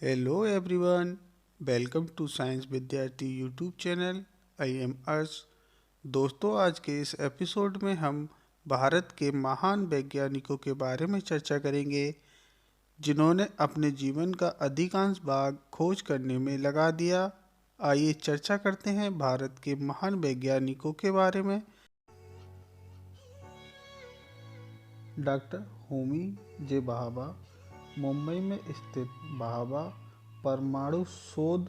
Hello everyone, welcome to science विद्यार्थी YouTube channel. I am अर्श। दोस्तों, आज के इस एपिसोड में हम भारत के महान वैज्ञानिकों के बारे में चर्चा करेंगे जिन्होंने अपने जीवन का अधिकांश भाग खोज करने में लगा दिया। आइए चर्चा करते हैं भारत के महान वैज्ञानिकों के बारे में। डॉक्टर होमी जे भाभा मुंबई में स्थित भाभा परमाणु शोध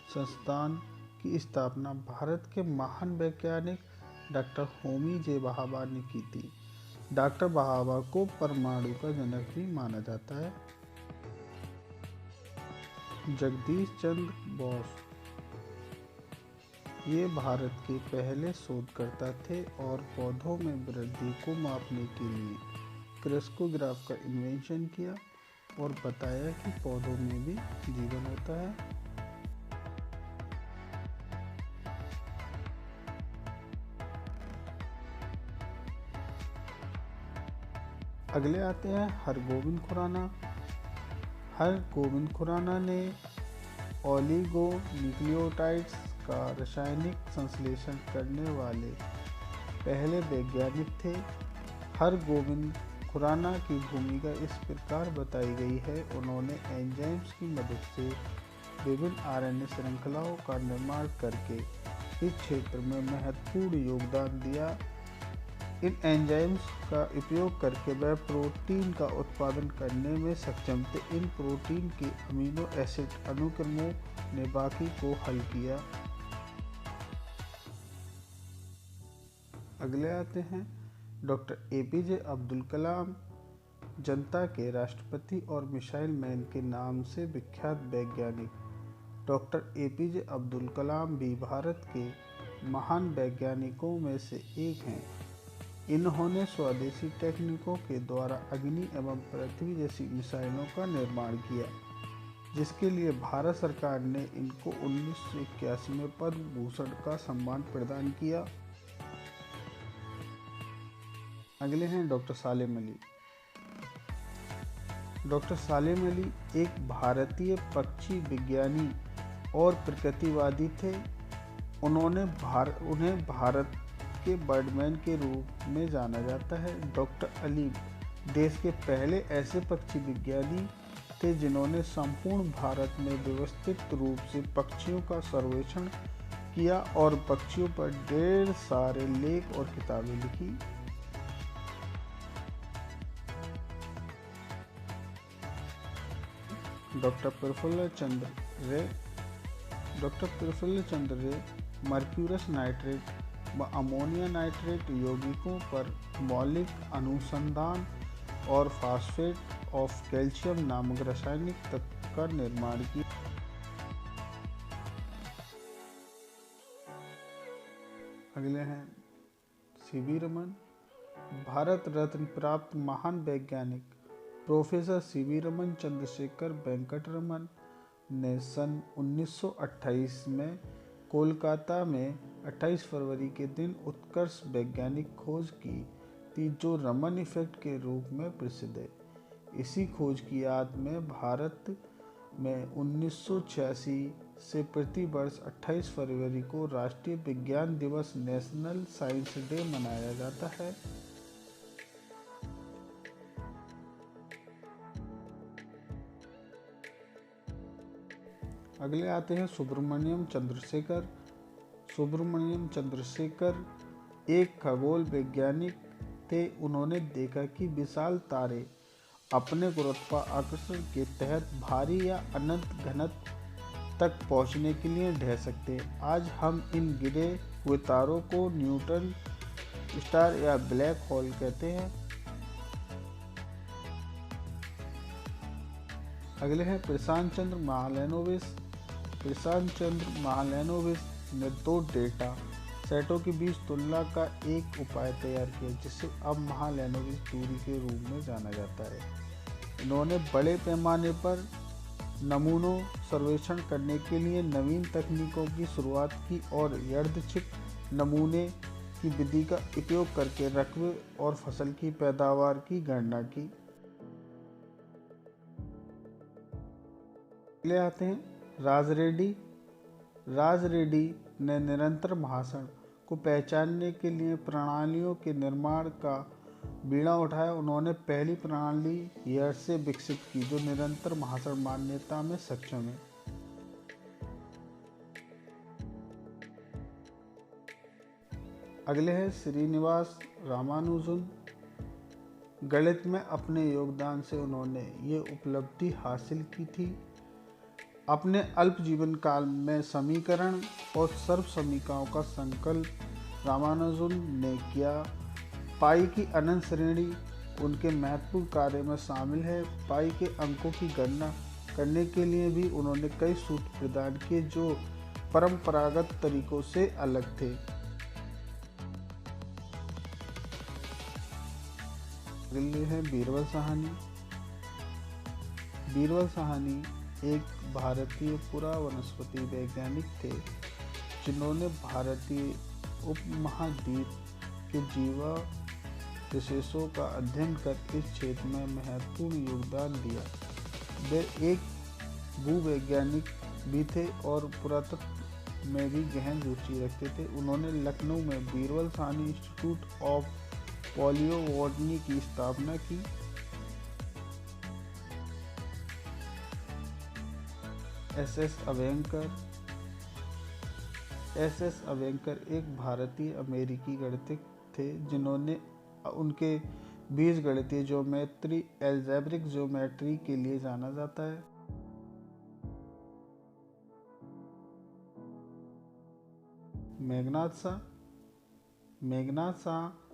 संस्थान की स्थापना भारत के महान वैज्ञानिक डॉक्टर होमी जे भाभा ने की थी। डॉक्टर भाभा को परमाणु का जनक भी माना जाता है। जगदीश चंद्र बोस ये भारत के पहले शोधकर्ता थे और पौधों में वृद्धि को मापने के लिए क्रिस्कोग्राफ का इन्वेंशन किया और बताया कि पौधों में भी जीवन होता है। अगले आते हैं हरगोविंद खुराना। हरगोविंद खुराना ने ओलिगोन्यूक्लियोटाइड्स का रासायनिक संश्लेषण करने वाले पहले वैज्ञानिक थे। हरगोविंद खुराना की भूमिका इस प्रकार बताई गई है। उन्होंने एंजाइम्स की मदद से विभिन्न आरएनए श्रृंखलाओं का निर्माण करके इस क्षेत्र में महत्वपूर्ण योगदान दिया। इन एंजाइम्स का उपयोग करके वह प्रोटीन का उत्पादन करने में सक्षम थे। इन प्रोटीन के अमीनो एसिड अनुक्रमों ने बाकी को हल किया। अगले आते हैं डॉक्टर एपीजे अब्दुल कलाम। जनता के राष्ट्रपति और मिसाइल मैन के नाम से विख्यात वैज्ञानिक डॉक्टर एपीजे अब्दुल कलाम भी भारत के महान वैज्ञानिकों में से एक हैं। इन्होंने स्वदेशी तकनीकों के द्वारा अग्नि एवं पृथ्वी जैसी मिसाइलों का निर्माण किया, जिसके लिए भारत सरकार ने इनको 1981 में पद्म भूषण का सम्मान प्रदान किया। अगले हैं डॉक्टर सालेम अली। डॉक्टर सालेम अली एक भारतीय पक्षी विज्ञानी और प्रकृतिवादी थे। उन्हें भारत के बर्डमैन के रूप में जाना जाता है। डॉक्टर अली देश के पहले ऐसे पक्षी विज्ञानी थे जिन्होंने संपूर्ण भारत में व्यवस्थित रूप से पक्षियों का सर्वेक्षण किया और पक्षियों पर ढेर सारे लेख और किताबें लिखी। डॉक्टर प्रफुल्ल चंद्र रे। डॉक्टर प्रफुल्ल चंद्र रे मर्क्यूरस नाइट्रेट व अमोनिया नाइट्रेट यौगिकों पर मौलिक अनुसंधान और फास्फेट ऑफ कैल्शियम नामक रासायनिक तत्व का निर्माण किया। अगले हैं सीवी रमन। भारत रत्न प्राप्त महान वैज्ञानिक प्रोफेसर सीवी रमन चंद्रशेखर वेंकट रमन ने सन 1928 में कोलकाता में 28 फरवरी के दिन उत्कर्ष वैज्ञानिक खोज की थी, जो रमन इफेक्ट के रूप में प्रसिद्ध है। इसी खोज की याद में भारत में 1986 से प्रति वर्ष 28 फरवरी को राष्ट्रीय विज्ञान दिवस नेशनल साइंस डे मनाया जाता है। अगले आते हैं सुब्रमण्यम चंद्रशेखर। सुब्रमण्यम चंद्रशेखर एक खगोल वैज्ञानिक थे। उन्होंने देखा कि विशाल तारे अपने गुरुत्वाकर्षण के तहत भारी या अनंत घनत्व तक पहुंचने के लिए ढह सकते हैं। आज हम इन गिरे हुए तारों को न्यूट्रॉन स्टार या ब्लैक होल कहते हैं। अगले हैं प्रशांत चंद्र महालनोबिस। प्रशांत चंद्र महालनोबिस ने दो डेटा सेटों के बीच तुलना का एक उपाय तैयार किया, जिसे अब महालनोबिस दूरी के रूप में जाना जाता है। इन्होंने बड़े पैमाने पर नमूनों सर्वेक्षण करने के लिए नवीन तकनीकों की शुरुआत की और यादृच्छिक नमूने की विधि का उपयोग करके रकबे और फसल की पैदावार की गणना की। ले आते हैं राज रेड्डी। राज रेड्डी ने निरंतर भाषण को पहचानने के लिए प्रणालियों के निर्माण का बीड़ा उठाया। उन्होंने पहली प्रणाली यर्से विकसित की जो निरंतर भाषण मान्यता में सक्षम है। अगले हैं श्रीनिवास रामानुजन। गणित में अपने योगदान से उन्होंने ये उपलब्धि हासिल की थी। अपने अल्प जीवन काल में समीकरण और सर्व समीकरणों का संकल्प रामानुजन ने किया। पाई की अनंत श्रेणी उनके महत्वपूर्ण कार्य में शामिल है। पाई के अंकों की गणना करने के लिए भी उन्होंने कई सूत्र प्रदान किए जो परंपरागत तरीकों से अलग थे। अगले हैं बीरबल साहनी। बीरबल साहनी एक भारतीय पुरावनस्पति वैज्ञानिक थे जिन्होंने भारतीय उपमहाद्वीप के जीवा विशेषों का अध्ययन कर इस क्षेत्र में महत्वपूर्ण योगदान दिया। वे एक भूवैज्ञानिक भी थे और पुरातत्व में भी गहन रुचि रखते थे। उन्होंने लखनऊ में बीरबल साहनी इंस्टीट्यूट ऑफ पॉलियोबोटनी की स्थापना की। एस.एस. अवेंकर एक भारतीय अमेरिकी गणितज्ञ थे जिन्होंने उनके बीजगणितीय ज्योमेट्री एल्जेब्रिक ज्योमेट्री के लिए जाना जाता है। मेघनाथ शाह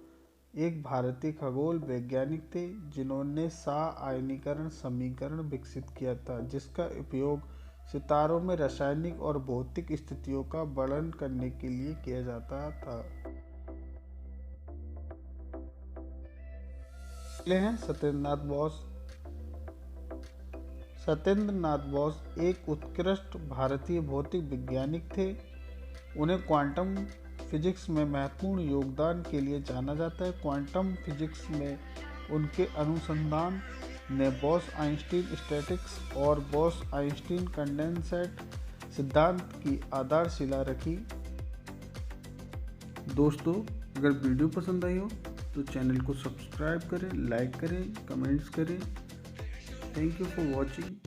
एक भारतीय खगोल वैज्ञानिक थे जिन्होंने शाह आयनीकरण समीकरण विकसित किया था जिसका उपयोग सितारों में रासायनिक और भौतिक स्थितियों का वर्णन करने के लिए किया जाता था। अगले हैं सत्येंद्रनाथ बोस। सत्येंद्रनाथ बोस एक उत्कृष्ट भारतीय भौतिक वैज्ञानिक थे। उन्हें क्वांटम फिजिक्स में महत्वपूर्ण योगदान के लिए जाना जाता है। क्वांटम फिजिक्स में उनके अनुसंधान ने बोस-आइंस्टीन स्टैटिक्स और बोस-आइंस्टीन कंडेंसेट सिद्धांत की आधारशिला रखी। दोस्तों, अगर वीडियो पसंद आई हो तो चैनल को सब्सक्राइब करें, लाइक करें, कमेंट्स करें। Thank you for watching.